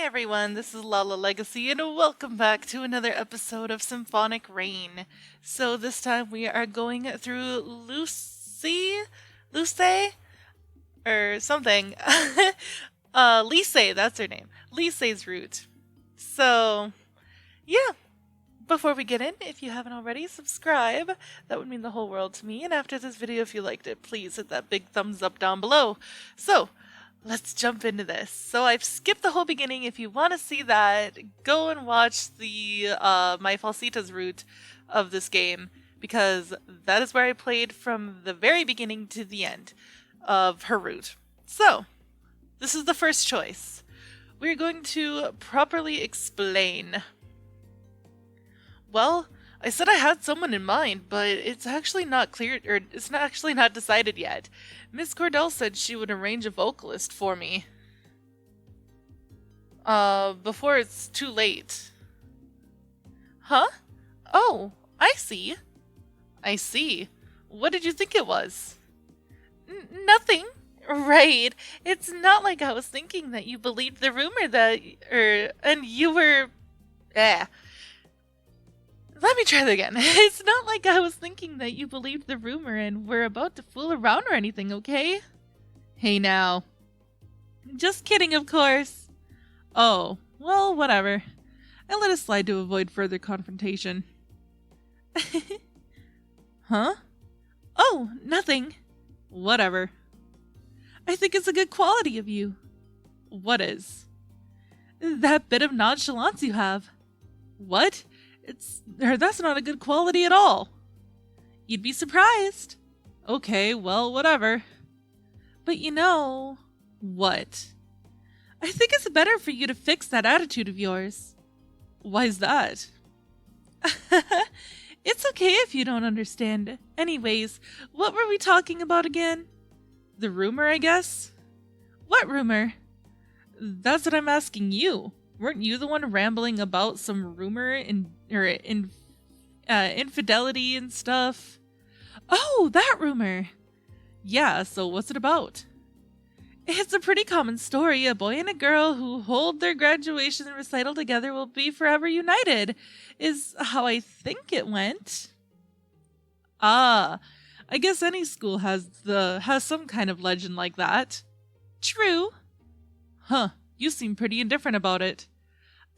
everyone, this is Lala Legacy, and welcome back to another episode of Symphonic Rain. So this time we are going through Luce, or something. Lise, that's her name. Lise's route. So, yeah. Before we get in, if you haven't already, subscribe. That would mean the whole world to me, and after this video, if you liked it, please hit that big thumbs up down below. So, let's jump into this. So I've skipped the whole beginning. If you want to see that, go and watch the My Falsitas route of this game, because that is where I played from the very beginning to the end of her route. So, this is the first choice. We're going to properly explain. Well, I said I had someone in mind, but it's actually not clear, or it's not actually not decided yet. Miss Cordell said she would arrange a vocalist for me. Before it's too late. Huh? Oh, I see. I see. What did you think it was? Nothing. Right. It's not like I was thinking that you believed the rumor that, and you were, Let me try that again. It's not like I was thinking that you believed the rumor and were about to fool around or anything, okay? Hey now. Just kidding, of course. Oh, well, whatever. I let it slide to avoid further confrontation. Huh? Oh, nothing. Whatever. I think it's a good quality of you. What is? That bit of nonchalance you have. What? That's not a good quality at all. You'd be surprised. Okay, well, whatever. But you know... What? I think it's better for you to fix that attitude of yours. Why's that? It's okay if you don't understand. Anyways, what were we talking about again? The rumor, I guess? What rumor? That's what I'm asking you. Weren't you the one rambling about some rumor infidelity and stuff? Oh, that rumor! Yeah, so what's it about? It's a pretty common story. A boy and a girl who hold their graduation recital together will be forever united, is how I think it went. Ah, I guess any school has some kind of legend like that. True. Huh. You seem pretty indifferent about it.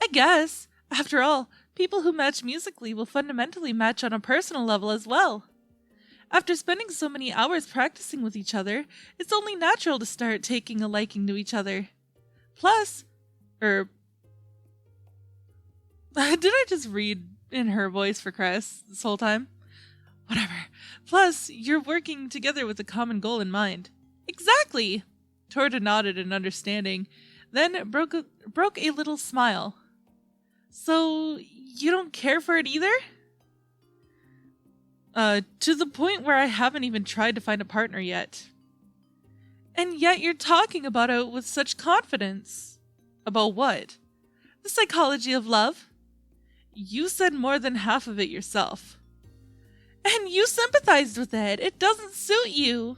I guess. After all, people who match musically will fundamentally match on a personal level as well. After spending so many hours practicing with each other, it's only natural to start taking a liking to each other. Plus, did I just read in her voice for Cress this whole time? Whatever. Plus, you're working together with a common goal in mind. Exactly! Torta nodded in understanding, then broke a little smile. So, you don't care for it either? To the point where I haven't even tried to find a partner yet. And yet you're talking about it with such confidence. About what? The psychology of love. You said more than half of it yourself. And you sympathized with it. It doesn't suit you.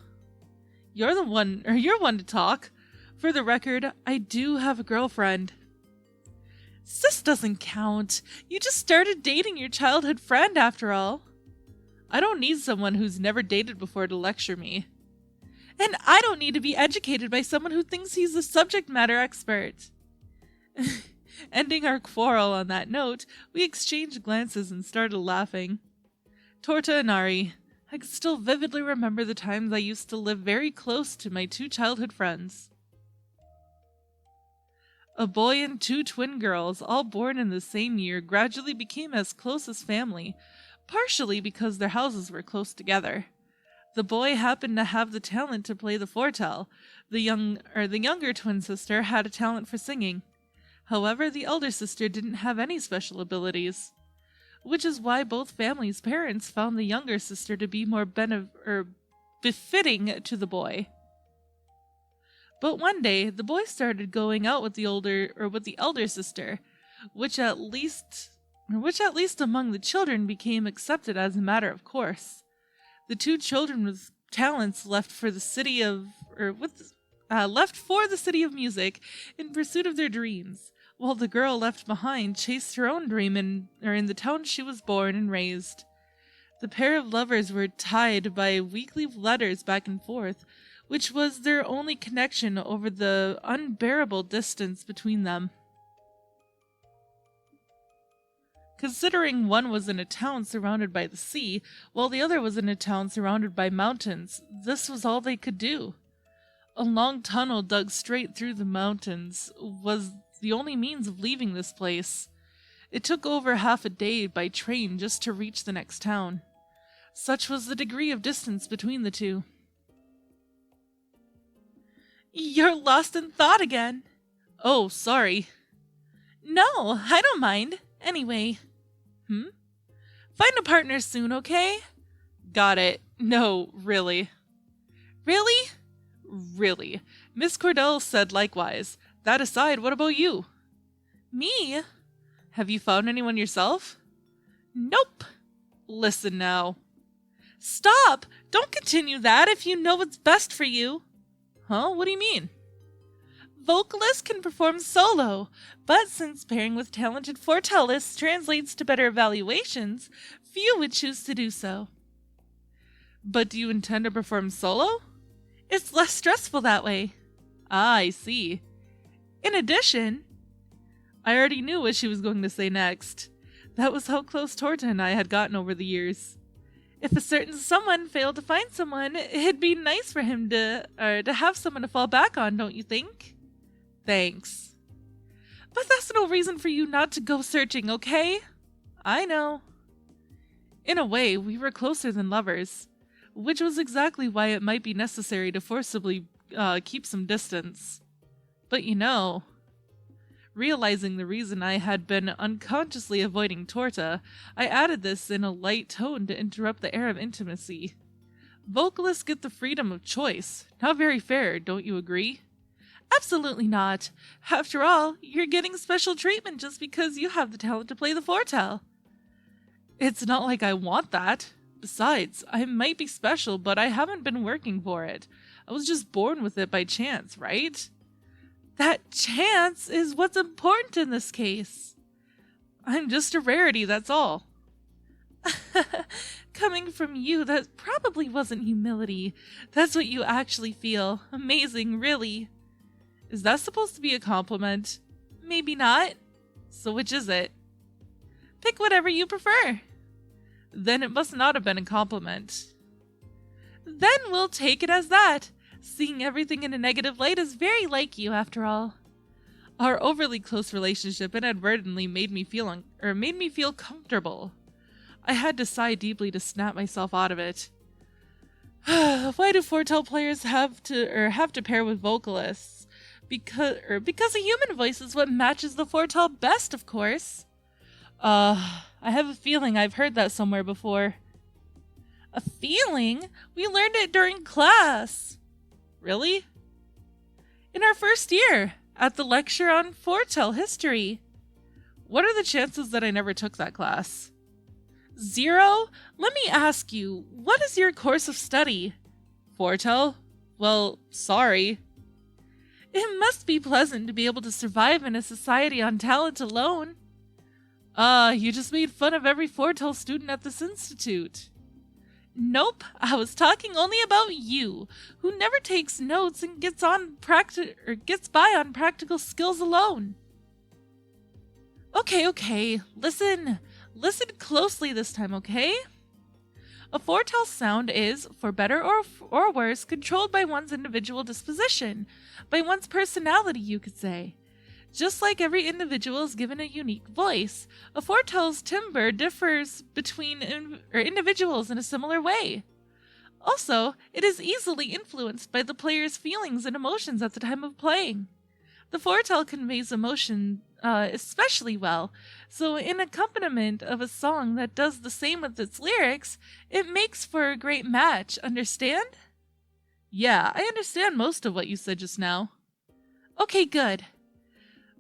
You're one to talk. For the record, I do have a girlfriend. Sis doesn't count. You just started dating your childhood friend after all. I don't need someone who's never dated before to lecture me. And I don't need to be educated by someone who thinks he's a subject matter expert. Ending our quarrel on that note, we exchanged glances and started laughing. Torta and Ari, I can still vividly remember the times I used to live very close to my two childhood friends. A boy and two twin girls, all born in the same year, gradually became as close as family, partially because their houses were close together. The boy happened to have the talent to play the fortel. The younger twin sister had a talent for singing. However, the elder sister didn't have any special abilities, which is why both families' parents found the younger sister to be more befitting to the boy. But one day, the boy started going out with the elder sister, which at least among the children became accepted as a matter of course. The two children with talents left for the city of music in pursuit of their dreams, while the girl left behind chased her own dream in the town she was born and raised. The pair of lovers were tied by weekly letters back and forth, which was their only connection over the unbearable distance between them. Considering one was in a town surrounded by the sea, while the other was in a town surrounded by mountains, this was all they could do. A long tunnel dug straight through the mountains was the only means of leaving this place. It took over half a day by train just to reach the next town. Such was the degree of distance between the two. You're lost in thought again. Oh, sorry. No, I don't mind. Anyway. Find a partner soon, okay? Got it. No, really. Really? Really. Miss Cordell said likewise. That aside, what about you? Me? Have you found anyone yourself? Nope. Listen now. Stop! Don't continue that if you know what's best for you. Huh? What do you mean? Vocalists can perform solo, but since pairing with talented foretellists translates to better evaluations, few would choose to do so. But do you intend to perform solo? It's less stressful that way. Ah, I see. In addition, I already knew what she was going to say next. That was how close Torta and I had gotten over the years. If a certain someone failed to find someone, it'd be nice for him to have someone to fall back on, don't you think? Thanks. But that's no reason for you not to go searching, okay? I know. In a way, we were closer than lovers, which was exactly why it might be necessary to forcibly keep some distance. But realizing the reason I had been unconsciously avoiding Torta, I added this in a light tone to interrupt the air of intimacy. Vocalists get the freedom of choice. Not very fair, don't you agree? Absolutely not. After all, you're getting special treatment just because you have the talent to play the foretell. It's not like I want that. Besides, I might be special, but I haven't been working for it. I was just born with it by chance, right? That chance is what's important in this case. I'm just a rarity, that's all. Coming from you, that probably wasn't humility. That's what you actually feel. Amazing, really. Is that supposed to be a compliment? Maybe not. So which is it? Pick whatever you prefer. Then it must not have been a compliment. Then we'll take it as that. Seeing everything in a negative light is very like you, after all. Our overly close relationship inadvertently made me feel comfortable. I had to sigh deeply to snap myself out of it. Why do foretell players have to pair with vocalists? Because a human voice is what matches the foretell best, of course. I have a feeling I've heard that somewhere before. A feeling? We learned it during class. Really? In our first year, at the lecture on foretell history. What are the chances that I never took that class? 0? Let me ask you, what is your course of study? Foretell? Well, sorry. It must be pleasant to be able to survive in a society on talent alone. You just made fun of every foretell student at this institute. Nope, I was talking only about you, who never takes notes and gets by on practical skills alone. Okay, listen closely this time, okay? A foretell sound is, for better or worse, controlled by one's individual disposition, by one's personality, you could say. Just like every individual is given a unique voice, a foretell's timbre differs between individuals in a similar way. Also, it is easily influenced by the player's feelings and emotions at the time of playing. The foretell conveys emotion especially well, so in accompaniment of a song that does the same with its lyrics, it makes for a great match, understand? Yeah, I understand most of what you said just now. Okay, good.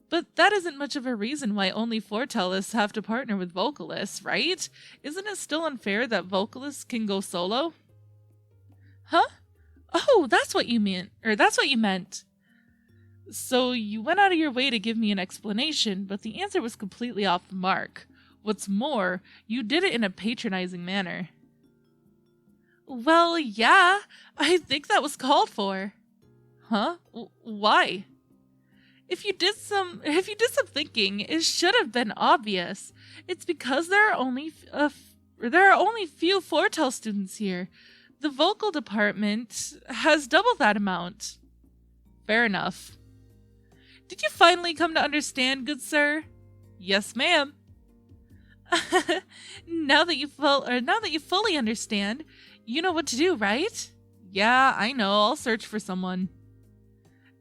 But that isn't much of a reason why only foretellists have to partner with vocalists, right? Isn't it still unfair that vocalists can go solo? Huh? Oh, that's what you meant. So you went out of your way to give me an explanation, but the answer was completely off the mark. What's more, you did it in a patronizing manner. Well, yeah, I think that was called for. Huh? Why? If you did some thinking, it should have been obvious. It's because there are only few Fortel students here. The vocal department has double that amount. Fair enough. Did you finally come to understand, good sir? Yes, ma'am. Now that you fully understand, you know what to do, right? Yeah, I know. I'll search for someone.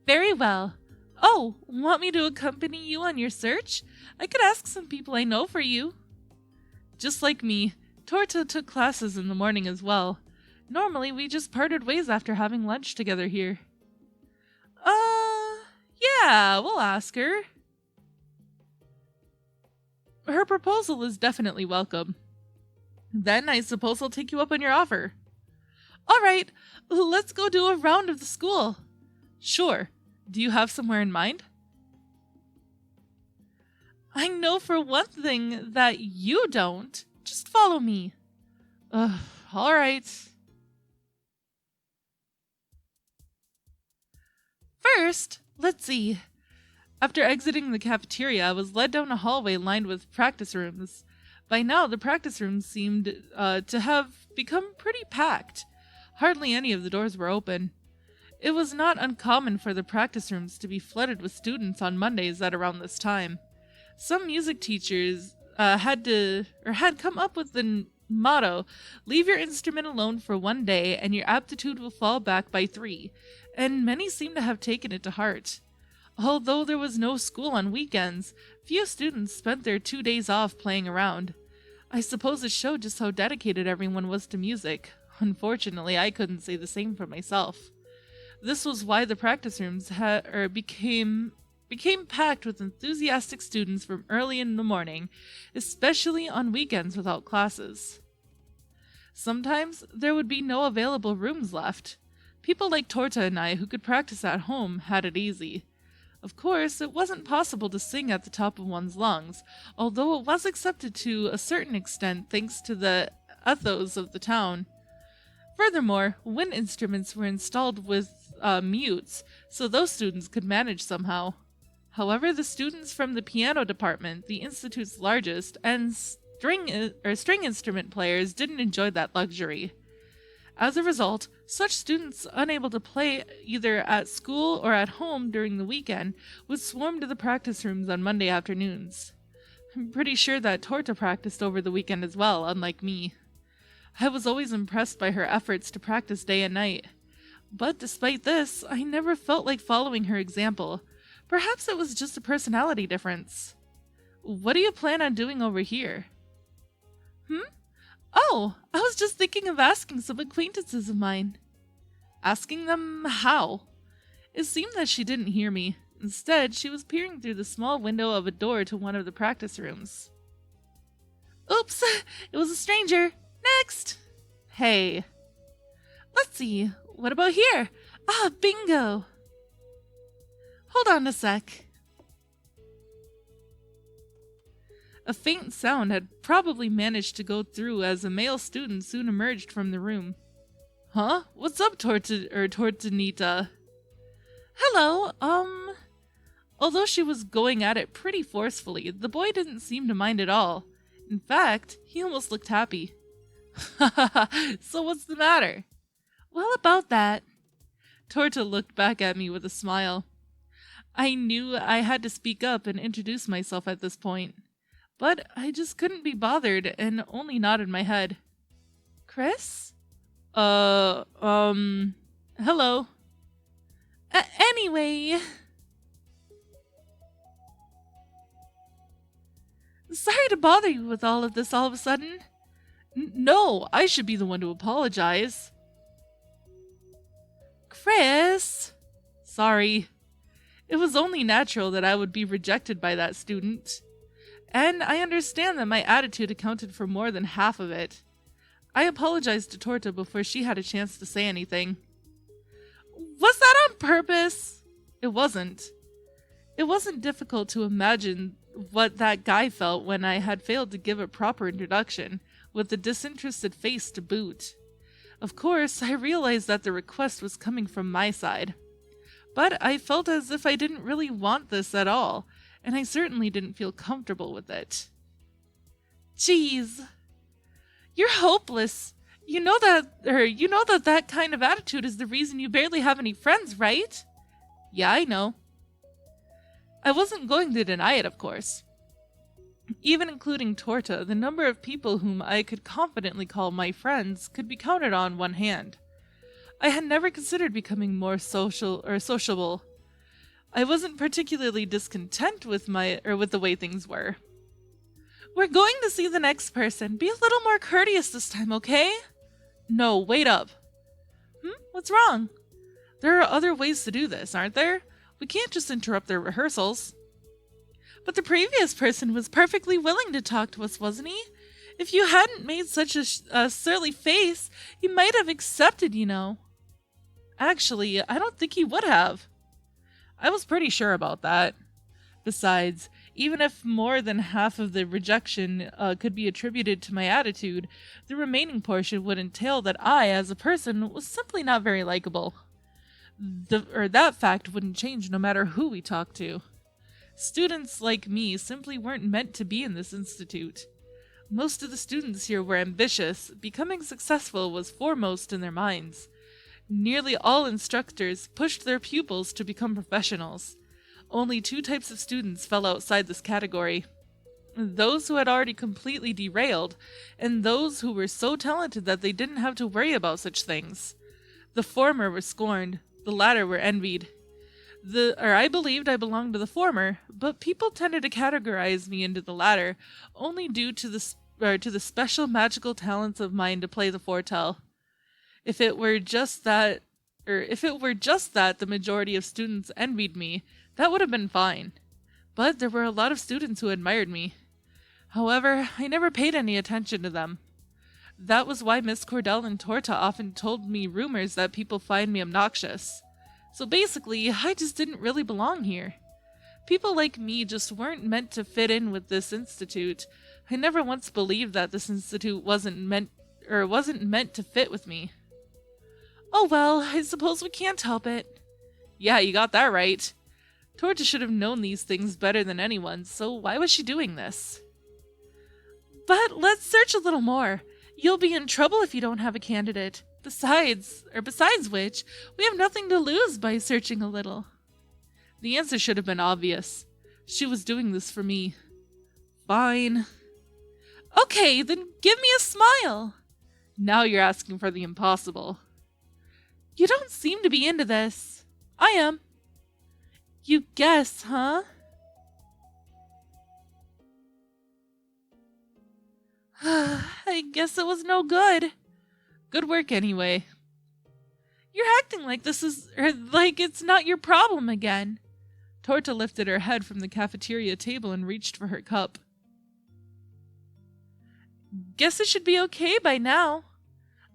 Very well. Oh, want me to accompany you on your search? I could ask some people I know for you. Just like me, Torta took classes in the morning as well. Normally, we just parted ways after having lunch together here. Yeah, we'll ask her. Her proposal is definitely welcome. Then I suppose I'll take you up on your offer. All right, let's go do a round of the school. Sure. Do you have somewhere in mind? I know for one thing that you don't. Just follow me. All right. First, let's see. After exiting the cafeteria, I was led down a hallway lined with practice rooms. By now, the practice rooms seemed to have become pretty packed. Hardly any of the doors were open. It was not uncommon for the practice rooms to be flooded with students on Mondays at around this time. Some music teachers had come up with the motto, "Leave your instrument alone for one day and your aptitude will fall back by 3, and many seem to have taken it to heart. Although there was no school on weekends, few students spent their 2 days off playing around. I suppose it showed just how dedicated everyone was to music. Unfortunately, I couldn't say the same for myself. This was why the practice rooms became packed with enthusiastic students from early in the morning, especially on weekends without classes. Sometimes there would be no available rooms left. People like Torta and I, who could practice at home, had it easy. Of course, it wasn't possible to sing at the top of one's lungs, although it was accepted to a certain extent thanks to the ethos of the town. Furthermore, wind instruments were installed with mutes, so those students could manage somehow. However, the students from the piano department, the institute's largest, and string instrument players didn't enjoy that luxury. As a result, such students unable to play either at school or at home during the weekend would swarm to the practice rooms on Monday afternoons. I'm pretty sure that Torta practiced over the weekend as well, unlike me. I was always impressed by her efforts to practice day and night. But despite this, I never felt like following her example. Perhaps it was just a personality difference. What do you plan on doing over here? Oh, I was just thinking of asking some acquaintances of mine. Asking them how? It seemed that she didn't hear me. Instead, she was peering through the small window of a door to one of the practice rooms. Oops, it was a stranger. Next! Hey. Let's see, what about here? Ah, bingo! Hold on a sec. A faint sound had probably managed to go through as a male student soon emerged from the room. Huh? What's up, Tortanita? Hello, Although she was going at it pretty forcefully, the boy didn't seem to mind at all. In fact, he almost looked happy. So what's the matter? Well, about that. Torta looked back at me with a smile. I knew I had to speak up and introduce myself at this point, but I just couldn't be bothered and only nodded my head. Chris? Hello. Anyway... Sorry to bother you with all of this all of a sudden. No, I should be the one to apologize. Chris? Sorry. It was only natural that I would be rejected by that student. And I understand that my attitude accounted for more than half of it. I apologized to Torta before she had a chance to say anything. Was that on purpose? It wasn't. It wasn't difficult to imagine what that guy felt when I had failed to give a proper introduction, with a disinterested face to boot. Of course, I realized that the request was coming from my side. But I felt as if I didn't really want this at all, and I certainly didn't feel comfortable with it. Jeez. You're hopeless. You know that kind of attitude is the reason you barely have any friends, right? Yeah, I know. I wasn't going to deny it, of course. Even including Torta, the number of people whom I could confidently call my friends could be counted on one hand. I had never considered becoming more sociable. I wasn't particularly discontent with the way things were. We're going to see the next person. Be a little more courteous this time, okay? No, wait up. What's wrong? There are other ways to do this, aren't there? We can't just interrupt their rehearsals. But the previous person was perfectly willing to talk to us, wasn't he? If you hadn't made such a surly face, he might have accepted, you know. Actually, I don't think he would have. I was pretty sure about that. Besides, even if more than half of the rejection could be attributed to my attitude, the remaining portion would entail that I, as a person, was simply not very likable. That fact wouldn't change no matter who we talked to. Students like me simply weren't meant to be in this institute. Most of the students here were ambitious. Becoming successful was foremost in their minds. Nearly all instructors pushed their pupils to become professionals. Only 2 types of students fell outside this category. Those who had already completely derailed, and those who were so talented that they didn't have to worry about such things. The former were scorned, the latter were envied. I believed I belonged to the former, but people tended to categorize me into the latter, only due to the special magical talents of mine to play the foretell. If it were just that the majority of students envied me, that would have been fine. But there were a lot of students who admired me. However, I never paid any attention to them. That was why Miss Cordell and Torta often told me rumors that people find me obnoxious. So basically, I just didn't really belong here. People like me just weren't meant to fit in with this institute. I never once believed that this institute wasn't meant to fit with me. Oh well, I suppose we can't help it. Yeah, you got that right. Torta should have known these things better than anyone, so why was she doing this? But let's search a little more. You'll be in trouble if you don't have a candidate. Besides which, we have nothing to lose by searching a little. The answer should have been obvious. She was doing this for me. Fine. Okay, then give me a smile. Now you're asking for the impossible. You don't seem to be into this. I am. You guess, huh? I guess it was no good. Good work anyway. You're acting like like it's not your problem again. Torta lifted her head from the cafeteria table and reached for her cup. Guess it should be okay by now.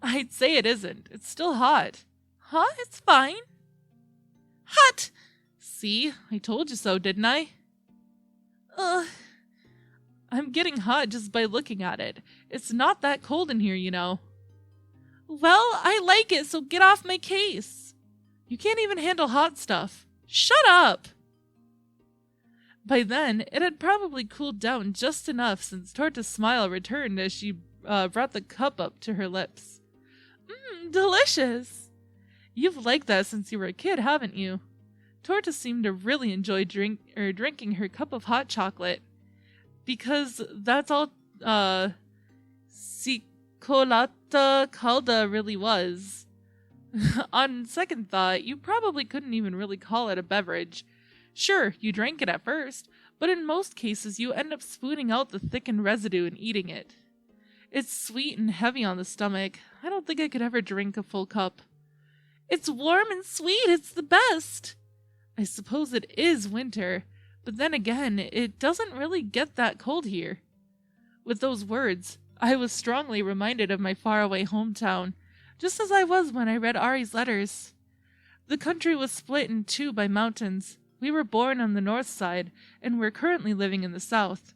I'd say it isn't. It's still hot. Huh? It's fine. Hot! See? I told you so, didn't I? I'm getting hot just by looking at it. It's not that cold in here, you know. Well, I like it, so get off my case. You can't even handle hot stuff. Shut up! By then, it had probably cooled down just enough since Torta's smile returned as she brought the cup up to her lips. Delicious! You've liked that since you were a kid, haven't you? Torta seemed to really enjoy drinking her cup of hot chocolate. Because that's all Cicolata Calda really was. On second thought, you probably couldn't even really call it a beverage. Sure, you drank it at first, but in most cases you end up spooning out the thickened residue and eating it. It's sweet and heavy on the stomach. I don't think I could ever drink a full cup. It's warm and sweet, it's the best. I suppose it is winter, but then again, it doesn't really get that cold here. With those words, I was strongly reminded of my faraway hometown, just as I was when I read Ari's letters. The country was split in two by mountains. We were born on the north side, and we're currently living in the south.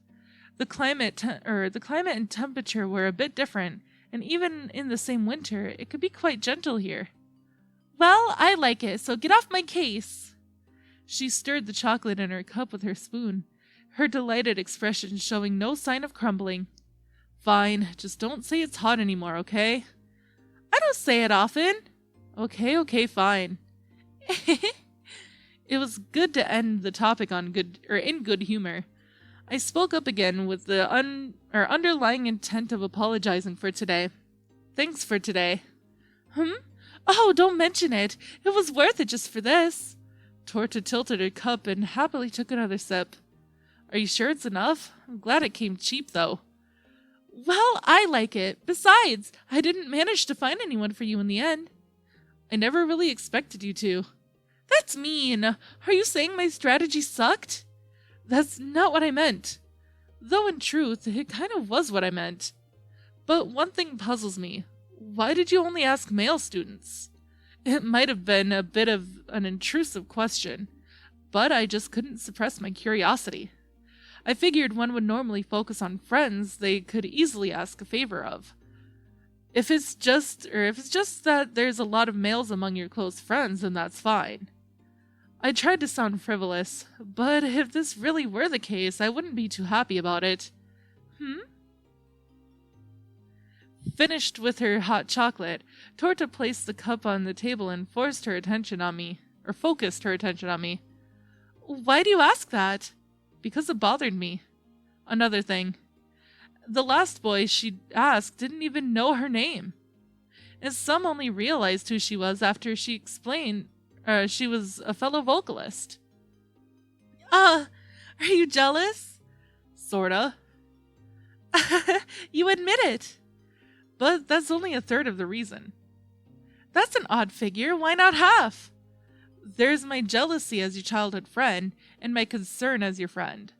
The climate and temperature were a bit different, and even in the same winter, it could be quite gentle here. Well, I like it, so get off my case. She stirred the chocolate in her cup with her spoon, her delighted expression showing no sign of crumbling. Fine, just don't say it's hot anymore, okay? I don't say it often. Okay, fine. It was good to end the topic in good humor. I spoke up again with the underlying intent of apologizing for today. Thanks for today. Oh, don't mention it. It was worth it just for this. Torta tilted her cup and happily took another sip. Are you sure it's enough? I'm glad it came cheap, though. Well, I like it. Besides, I didn't manage to find anyone for you in the end. I never really expected you to. That's mean. Are you saying my strategy sucked? That's not what I meant. Though in truth, it kind of was what I meant. But one thing puzzles me. Why did you only ask male students? It might have been a bit of an intrusive question, but I just couldn't suppress my curiosity. I figured one would normally focus on friends they could easily ask a favor of. If it's just that there's a lot of males among your close friends, then that's fine. I tried to sound frivolous, but if this really were the case, I wouldn't be too happy about it. Finished with her hot chocolate, Torta placed the cup on the table and focused her attention on me. Why do you ask that? Because it bothered me. Another thing. The last boy she asked didn't even know her name. And some only realized who she was after she explained she was a fellow vocalist. Are you jealous? Sorta. You admit it. But that's only a third of the reason. That's an odd figure. Why not half? There's my jealousy as your childhood friend, and my concern as your friend.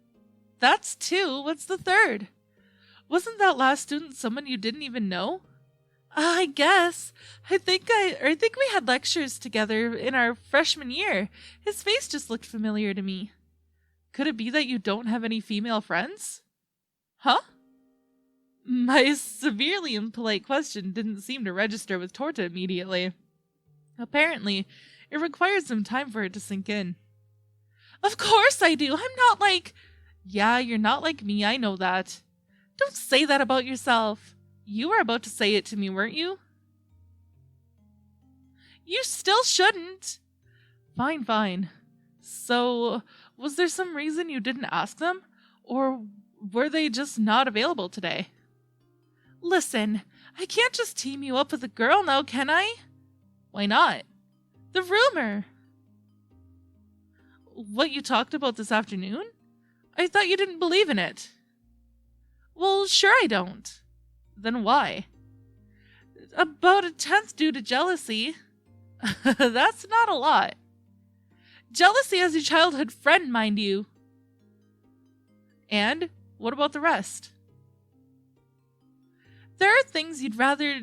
That's two. What's the third? Wasn't that last student someone you didn't even know? I guess. I think we had lectures together in our freshman year. His face just looked familiar to me. Could it be that you don't have any female friends? Huh? My severely impolite question didn't seem to register with Torta immediately. Apparently, it required some time for it to sink in. Of course I do. I'm not like... Yeah, you're not like me, I know that. Don't say that about yourself. You were about to say it to me, weren't you? You still shouldn't. Fine. So, was there some reason you didn't ask them? Or were they just not available today? Listen, I can't just team you up with a girl now, can I? Why not? The rumor. What you talked about this afternoon? I thought you didn't believe in it. Well, sure I don't. Then why? About a tenth due to jealousy. That's not a lot. Jealousy as your childhood friend, mind you. And what about the rest? There are things you'd rather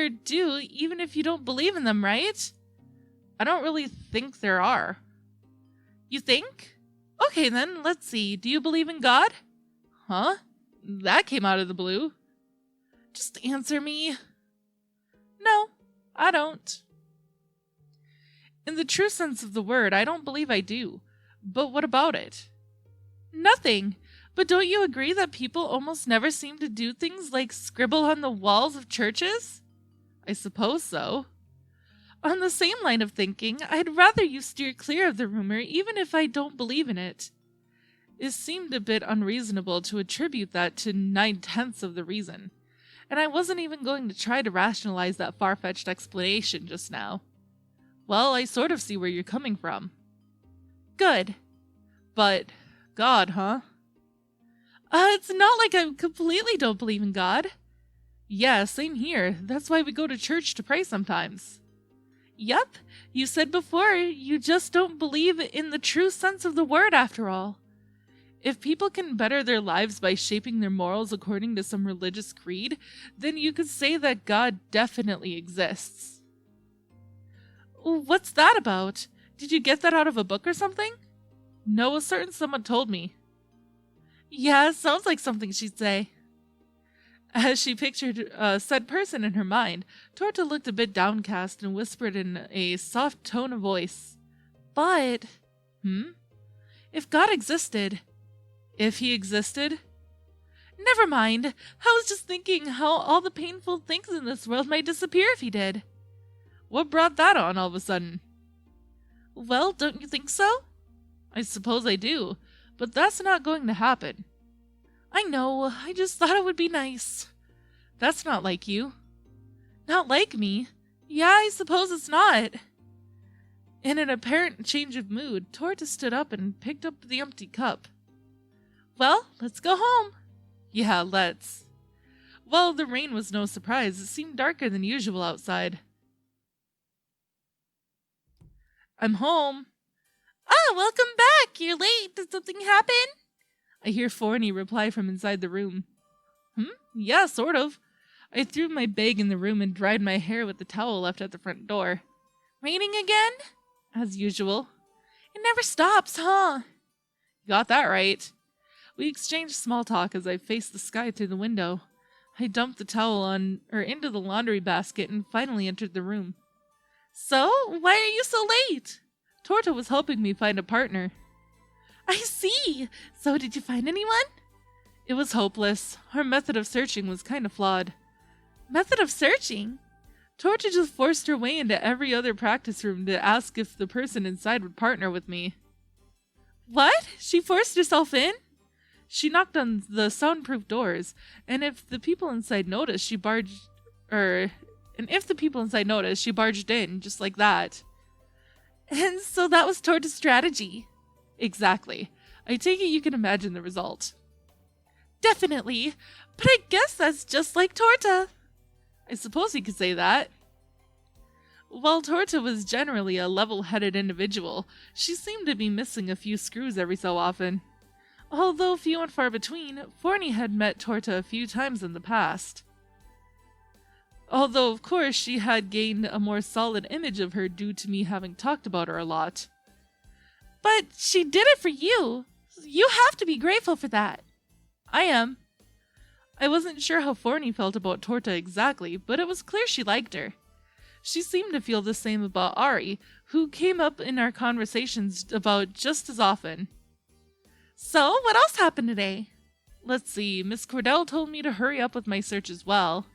do even if you don't believe in them, right? I don't really think there are. You think? Okay then, let's see. Do you believe in God? Huh? That came out of the blue. Just answer me. No, I don't. In the true sense of the word, I don't believe I do. But what about it? Nothing. But don't you agree that people almost never seem to do things like scribble on the walls of churches? I suppose so. On the same line of thinking, I'd rather you steer clear of the rumor even if I don't believe in it. It seemed a bit unreasonable to attribute that to 9/10 of the reason, and I wasn't even going to try to rationalize that far-fetched explanation just now. Well, I sort of see where you're coming from. Good. But God, huh? It's not like I completely don't believe in God. Yeah, same here. That's why we go to church to pray sometimes. Yep, you said before, you just don't believe in the true sense of the word after all. If people can better their lives by shaping their morals according to some religious creed, then you could say that God definitely exists. What's that about? Did you get that out of a book or something? No, a certain someone told me. Yeah, sounds like something she'd say. As she pictured said person in her mind, Torta looked a bit downcast and whispered in a soft tone of voice. But... If God existed... If he existed? Never mind. I was just thinking how all the painful things in this world might disappear if he did. What brought that on all of a sudden? Well, don't you think so? I suppose I do, but that's not going to happen. I know, I just thought it would be nice. That's not like you. Not like me? Yeah, I suppose it's not. In an apparent change of mood, Torta stood up and picked up the empty cup. Well, let's go home. Yeah, let's. Well, the rain was no surprise. It seemed darker than usual outside. I'm home. Ah, welcome back. You're late. Did something happen? I hear Forney reply from inside the room. Yeah, sort of. I threw my bag in the room and dried my hair with the towel left at the front door. Raining again? As usual. It never stops, huh? Got that right. We exchanged small talk as I faced the sky through the window. I dumped the towel into the laundry basket and finally entered the room. So, why are you so late? Torta was helping me find a partner. I see. So, did you find anyone? It was hopeless. Her method of searching was kind of flawed. Method of searching? Torta just forced her way into every other practice room to ask if the person inside would partner with me. What? She forced herself in? She knocked on the soundproof doors, and if the people inside noticed, she barged in, just like that. And so that was Torta's strategy. Exactly. I take it you can imagine the result. Definitely. But I guess that's just like Torta. I suppose you could say that. While Torta was generally a level-headed individual, she seemed to be missing a few screws every so often. Although few and far between, Forney had met Torta a few times in the past. Although, of course, she had gained a more solid image of her due to me having talked about her a lot. But she did it for you. You have to be grateful for that. I am. I wasn't sure how Forney felt about Torta exactly, but it was clear she liked her. She seemed to feel the same about Ari, who came up in our conversations about just as often. So, what else happened today? Let's see, Miss Cordell told me to hurry up with my search as well.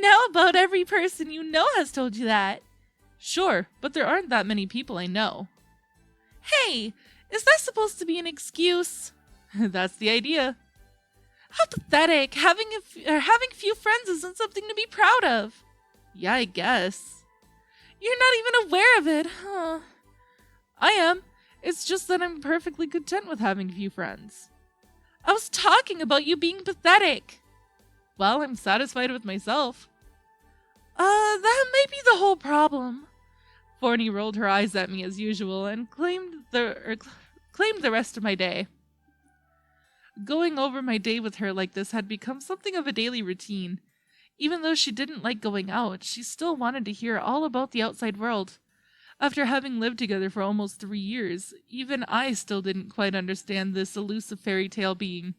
Now about every person you know has told you that. Sure, but there aren't that many people I know. Hey, is that supposed to be an excuse? That's the idea. How pathetic. Having few friends isn't something to be proud of. Yeah, I guess. You're not even aware of it, huh? I am. It's just that I'm perfectly content with having few friends. I was talking about you being pathetic. Well, I'm satisfied with myself. That may be the whole problem. Forney rolled her eyes at me as usual and claimed the rest of my day. Going over my day with her like this had become something of a daily routine. Even though she didn't like going out, she still wanted to hear all about the outside world. After having lived together for almost 3 years, even I still didn't quite understand this elusive fairy tale being.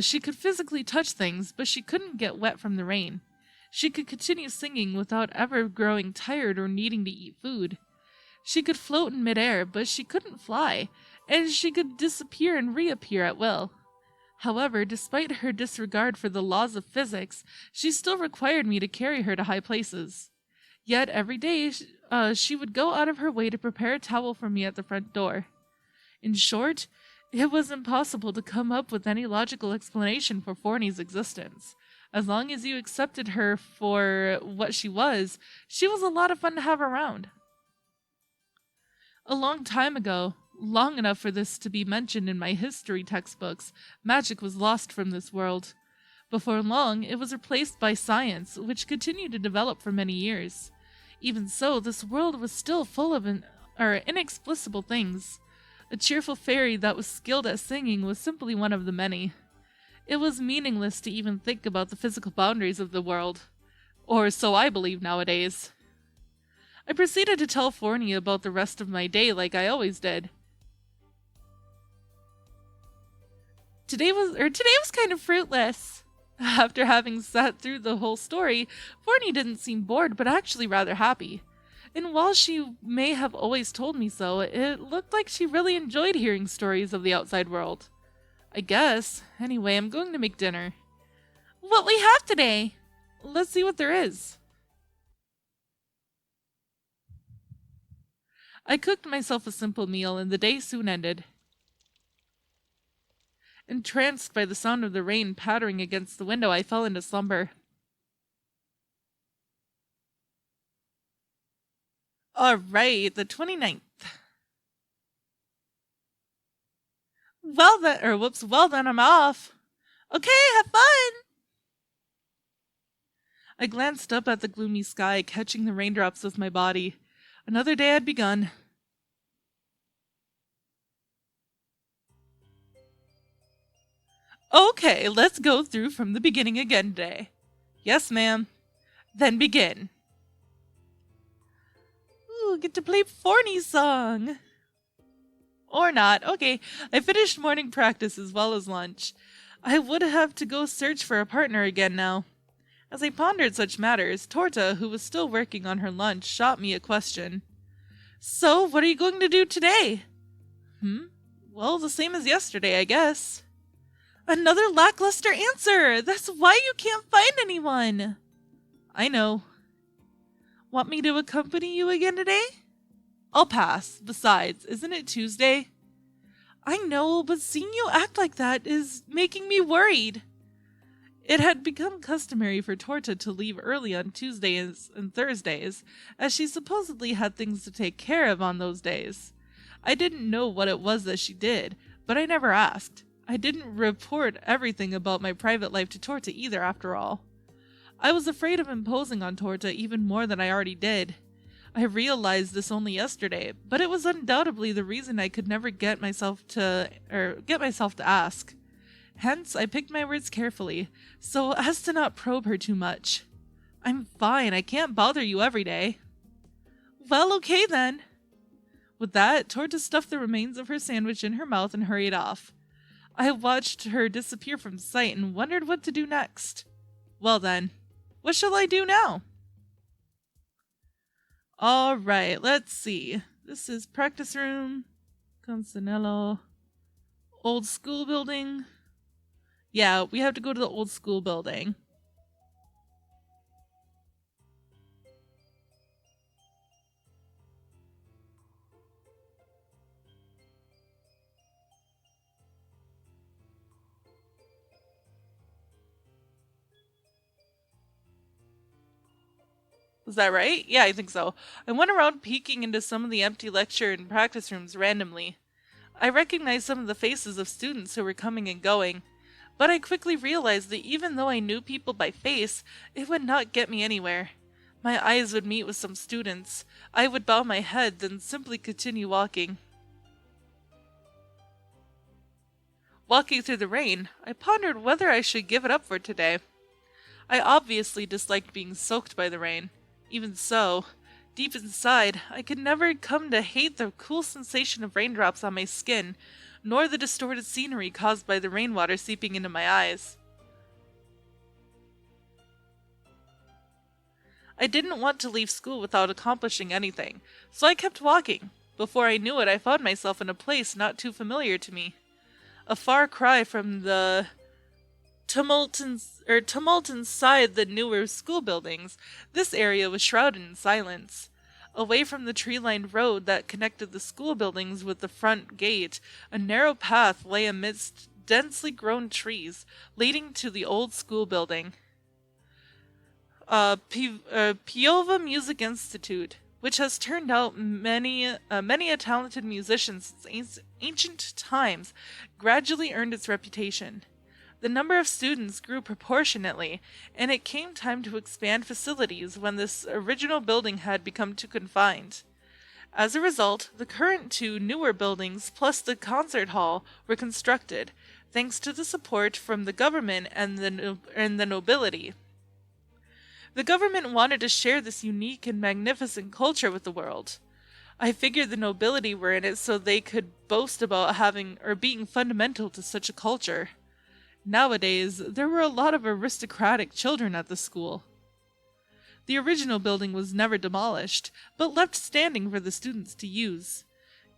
She could physically touch things, but she couldn't get wet from the rain. She could continue singing without ever growing tired or needing to eat food. She could float in midair, but she couldn't fly, and she could disappear and reappear at will. However, despite her disregard for the laws of physics, she still required me to carry her to high places. Yet every day, she would go out of her way to prepare a towel for me at the front door. In short, it was impossible to come up with any logical explanation for Forney's existence. As long as you accepted her for what she was a lot of fun to have around. A long time ago, long enough for this to be mentioned in my history textbooks, magic was lost from this world. Before long, it was replaced by science, which continued to develop for many years. Even so, this world was still full of inexplicable things. A cheerful fairy that was skilled at singing was simply one of the many. It was meaningless to even think about the physical boundaries of the world. Or so I believe nowadays. I proceeded to tell Forney about the rest of my day like I always did. Today was kind of fruitless. After having sat through the whole story, Forney didn't seem bored but actually rather happy. And while she may have always told me so, it looked like she really enjoyed hearing stories of the outside world. I guess. Anyway, I'm going to make dinner. What we have today? Let's see what there is. I cooked myself a simple meal and the day soon ended. Entranced by the sound of the rain pattering against the window, I fell into slumber. All right, the 29th. Well then, I'm off. Okay, have fun! I glanced up at the gloomy sky, catching the raindrops with my body. Another day had begun. Okay, let's go through from the beginning again today. Yes, ma'am. Then begin. Ooh, get to play Forney's song. Or not. Okay, I finished morning practice as well as lunch. I would have to go search for a partner again now. As I pondered such matters, Torta, who was still working on her lunch, shot me a question. So, what are you going to do today? Well, the same as yesterday, I guess. Another lackluster answer! That's why you can't find anyone! I know. Want me to accompany you again today? I'll pass. Besides, isn't it Tuesday? I know, but seeing you act like that is making me worried. It had become customary for Torta to leave early on Tuesdays and Thursdays, as she supposedly had things to take care of on those days. I didn't know what it was that she did, but I never asked. I didn't report everything about my private life to Torta either, after all. I was afraid of imposing on Torta even more than I already did. I realized this only yesterday, but it was undoubtedly the reason I could never get myself to ask. Hence, I picked my words carefully, so as to not probe her too much. I'm fine, I can't bother you every day. Well, okay then. With that, Torta stuffed the remains of her sandwich in her mouth and hurried off. I watched her disappear from sight and wondered what to do next. Well then, what shall I do now? Alright, let's see. This is practice room, Constanello, old school building. Yeah, we have to go to the old school building. Was that right? Yeah, I think so. I went around peeking into some of the empty lecture and practice rooms randomly. I recognized some of the faces of students who were coming and going, but I quickly realized that even though I knew people by face, it would not get me anywhere. My eyes would meet with some students. I would bow my head, then simply continue walking. Walking through the rain, I pondered whether I should give it up for today. I obviously disliked being soaked by the rain. Even so, deep inside, I could never come to hate the cool sensation of raindrops on my skin, nor the distorted scenery caused by the rainwater seeping into my eyes. I didn't want to leave school without accomplishing anything, so I kept walking. Before I knew it, I found myself in a place not too familiar to me. A far cry from the tumult inside the newer school buildings, this area was shrouded in silence. Away from the tree-lined road that connected the school buildings with the front gate, a narrow path lay amidst densely grown trees, leading to the old school building. Piova Music Institute, which has turned out many a talented musician since ancient times, gradually earned its reputation. The number of students grew proportionately, and it came time to expand facilities when this original building had become too confined. As a result, the current two newer buildings plus the concert hall were constructed, thanks to the support from the government and the nobility. The government wanted to share this unique and magnificent culture with the world. I figured the nobility were in it so they could boast about having or being fundamental to such a culture. Nowadays, there were a lot of aristocratic children at the school. The original building was never demolished, but left standing for the students to use.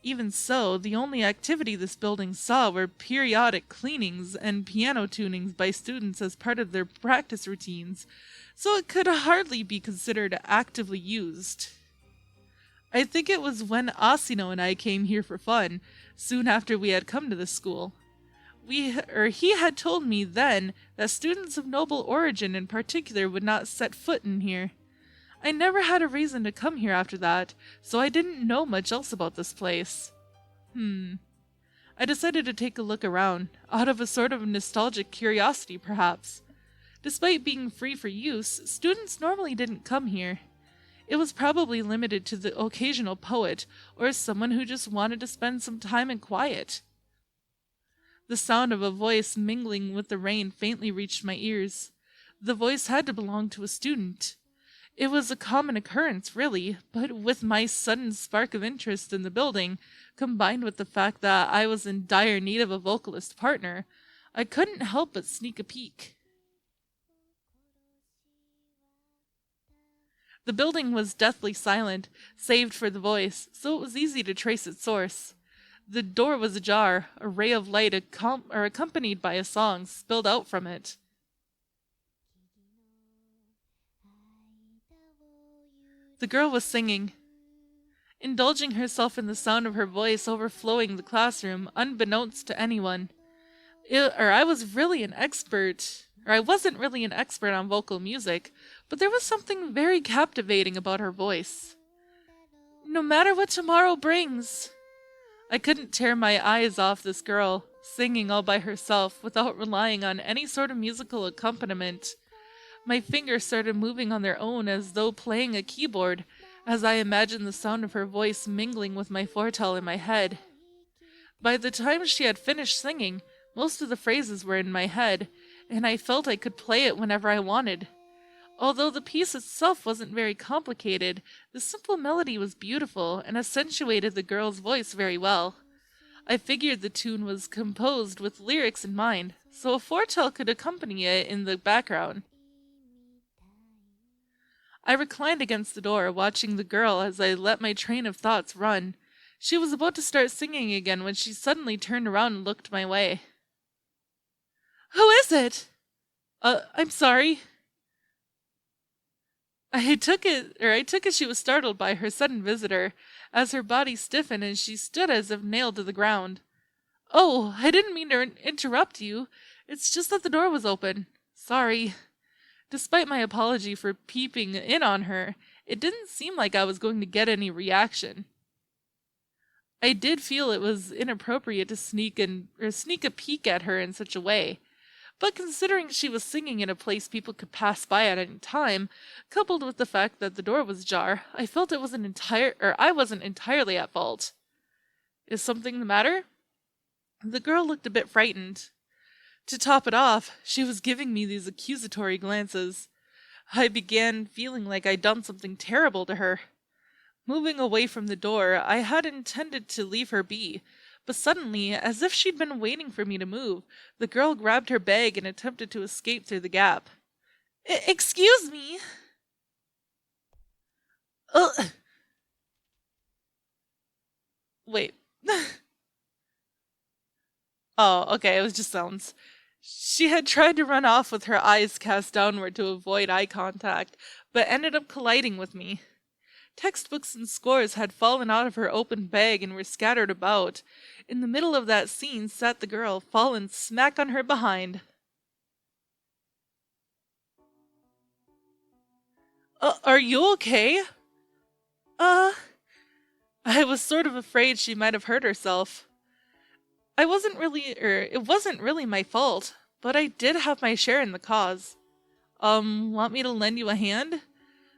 Even so, the only activity this building saw were periodic cleanings and piano tunings by students as part of their practice routines, so it could hardly be considered actively used. I think it was when Asino and I came here for fun, soon after we had come to the school. He had told me then that students of noble origin in particular would not set foot in here. I never had a reason to come here after that, so I didn't know much else about this place. I decided to take a look around, out of a sort of nostalgic curiosity perhaps. Despite being free for use, students normally didn't come here. It was probably limited to the occasional poet, or someone who just wanted to spend some time in quiet. The sound of a voice mingling with the rain faintly reached my ears. The voice had to belong to a student. It was a common occurrence, really, but with my sudden spark of interest in the building, combined with the fact that I was in dire need of a vocalist partner, I couldn't help but sneak a peek. The building was deathly silent, save for the voice, so it was easy to trace its source. The door was ajar, a ray of light accompanied by a song spilled out from it. The girl was singing, indulging herself in the sound of her voice overflowing the classroom, unbeknownst to anyone. I wasn't really an expert on vocal music, but there was something very captivating about her voice. No matter what tomorrow brings. I couldn't tear my eyes off this girl, singing all by herself without relying on any sort of musical accompaniment. My fingers started moving on their own as though playing a keyboard, as I imagined the sound of her voice mingling with my fortel in my head. By the time she had finished singing, most of the phrases were in my head, and I felt I could play it whenever I wanted. Although the piece itself wasn't very complicated, the simple melody was beautiful and accentuated the girl's voice very well. I figured the tune was composed with lyrics in mind, so a fortel could accompany it in the background. I reclined against the door, watching the girl as I let my train of thoughts run. She was about to start singing again when she suddenly turned around and looked my way. "Who is it?" I'm sorry." I took it she was startled by her sudden visitor, as her body stiffened and she stood as if nailed to the ground. "Oh, I didn't mean to interrupt you. It's just that the door was open. Sorry." Despite my apology for peeping in on her, it didn't seem like I was going to get any reaction. I did feel it was inappropriate to sneak a peek at her in such a way. But considering she was singing in a place people could pass by at any time, coupled with the fact that the door was ajar, I felt I wasn't entirely at fault. "Is something the matter?" The girl looked a bit frightened. To top it off, she was giving me these accusatory glances. I began feeling like I'd done something terrible to her. Moving away from the door, I had intended to leave her be, but suddenly, as if she'd been waiting for me to move, the girl grabbed her bag and attempted to escape through the gap. Excuse me!" Ugh. Wait. Oh, okay, it was just sounds. She had tried to run off with her eyes cast downward to avoid eye contact, but ended up colliding with me. Textbooks and scores had fallen out of her open bag and were scattered about. In the middle of that scene sat the girl, fallen smack on her behind. Are you okay?" I was sort of afraid she might have hurt herself. It wasn't really my fault, but I did have my share in the cause. Want me to lend you a hand?"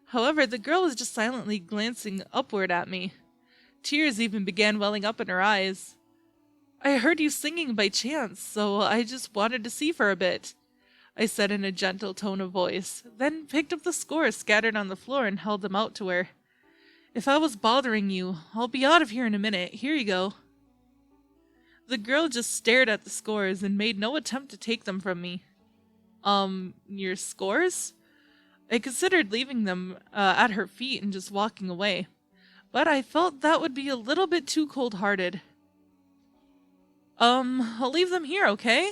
However, the girl was just silently glancing upward at me. Tears even began welling up in her eyes. "I heard you singing by chance, so I just wanted to see for a bit." I said in a gentle tone of voice, then picked up the scores scattered on the floor and held them out to her. If I was bothering you, I'll be out of here in a minute. Here you go. The girl just stared at the scores and made no attempt to take them from me. Your scores? I considered leaving them at her feet and just walking away, but I felt that would be a little bit too cold-hearted. I'll leave them here, okay?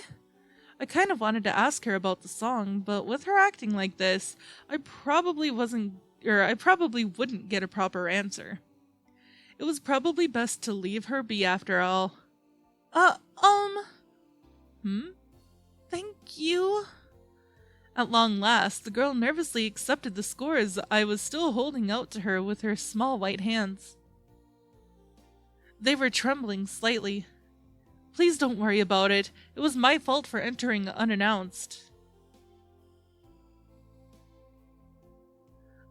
I kind of wanted to ask her about the song, but with her acting like this, I probably wouldn't get a proper answer. It was probably best to leave her be after all. Thank you. At long last, the girl nervously accepted the scores I was still holding out to her with her small white hands. They were trembling slightly. Please don't worry about it. It was my fault for entering unannounced.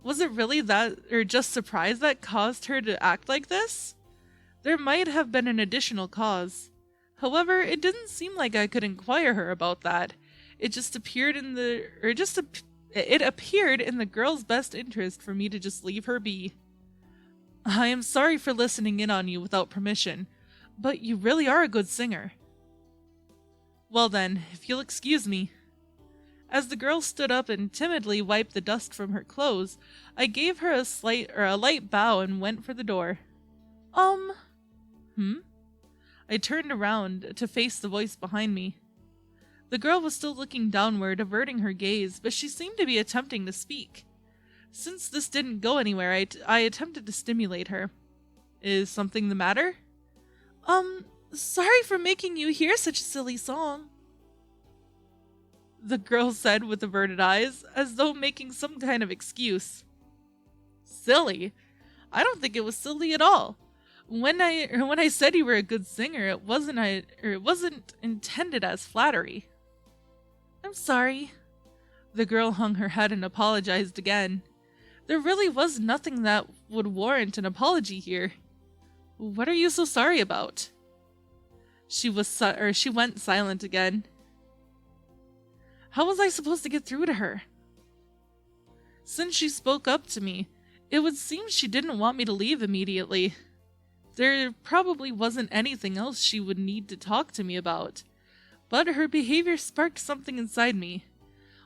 Was it really that, or just surprise that caused her to act like this? There might have been an additional cause. However, it didn't seem like I could inquire her about that. It appeared in the girl's best interest for me to just leave her be. I am sorry for listening in on you without permission, but you really are a good singer. Well then, if you'll excuse me. As the girl stood up and timidly wiped the dust from her clothes, I gave her a light bow and went for the door. I turned around to face the voice behind me. The girl was still looking downward, averting her gaze, but she seemed to be attempting to speak. Since this didn't go anywhere, I attempted to stimulate her. Is something the matter? Sorry for making you hear such a silly song. The girl said with averted eyes, as though making some kind of excuse. Silly? I don't think it was silly at all. When I said you were a good singer, it wasn't intended as flattery. I'm sorry. The girl hung her head and apologized again. There really was nothing that would warrant an apology here. What are you so sorry about? She went silent again. How was I supposed to get through to her? Since she spoke up to me, it would seem she didn't want me to leave immediately. There probably wasn't anything else she would need to talk to me about, but her behavior sparked something inside me.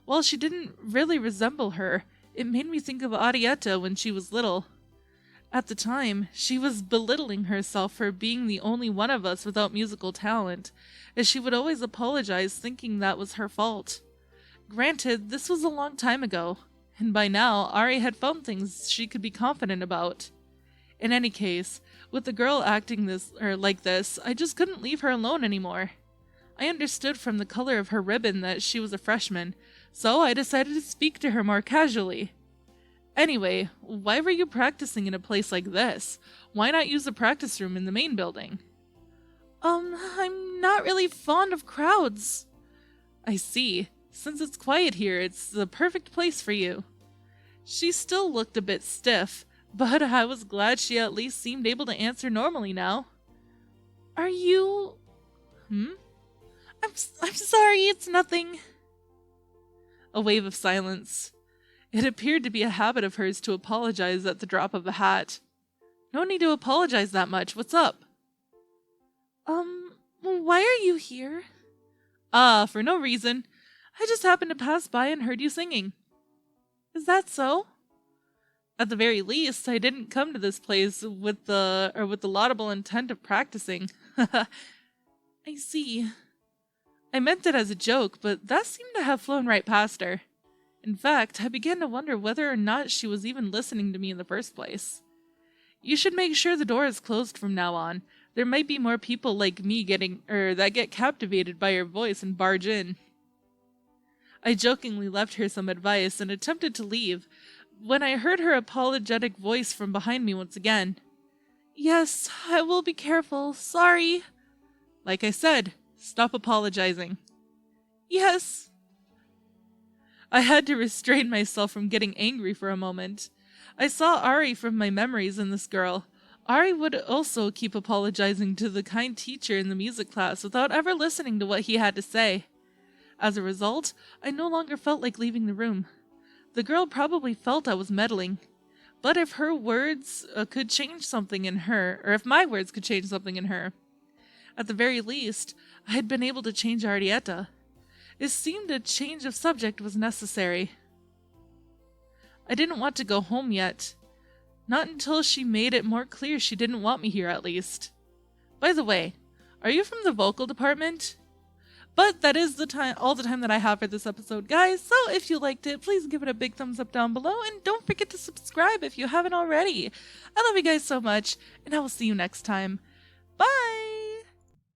While she didn't really resemble her, it made me think of Arietta when she was little. At the time, she was belittling herself for being the only one of us without musical talent, as she would always apologize thinking that was her fault. Granted, this was a long time ago, and by now Ari had found things she could be confident about. In any case, with the girl acting like this, I just couldn't leave her alone anymore. I understood from the color of her ribbon that she was a freshman, so I decided to speak to her more casually. Anyway, why were you practicing in a place like this? Why not use the practice room in the main building? I'm not really fond of crowds. I see. Since it's quiet here, it's the perfect place for you. She still looked a bit stiff, but I was glad she at least seemed able to answer normally now. Are you... I'm sorry, it's nothing. A wave of silence. It appeared to be a habit of hers to apologize at the drop of a hat. No need to apologize that much. What's up? Why are you here? For no reason. I just happened to pass by and heard you singing. Is that so? At the very least, I didn't come to this place with the laudable intent of practicing. I see. I meant it as a joke, but that seemed to have flown right past her. In fact, I began to wonder whether or not she was even listening to me in the first place. You should make sure the door is closed from now on. There might be more people like me that get captivated by your voice and barge in. I jokingly left her some advice and attempted to leave, when I heard her apologetic voice from behind me once again. Yes, I will be careful. Sorry. Like I said, stop apologizing. Yes. I had to restrain myself from getting angry for a moment. I saw Ari from my memories in this girl. Ari would also keep apologizing to the kind teacher in the music class without ever listening to what he had to say. As a result, I no longer felt like leaving the room. The girl probably felt I was meddling. But if her words could change something in her, or if my words could change something in her, at the very least, I had been able to change Arietta. It seemed a change of subject was necessary. I didn't want to go home yet. Not until she made it more clear she didn't want me here, at least. By the way, are you from the vocal department? But that is all the time that I have for this episode, guys. So if you liked it, please give it a big thumbs up down below. And don't forget to subscribe if you haven't already. I love you guys so much, and I will see you next time. Bye!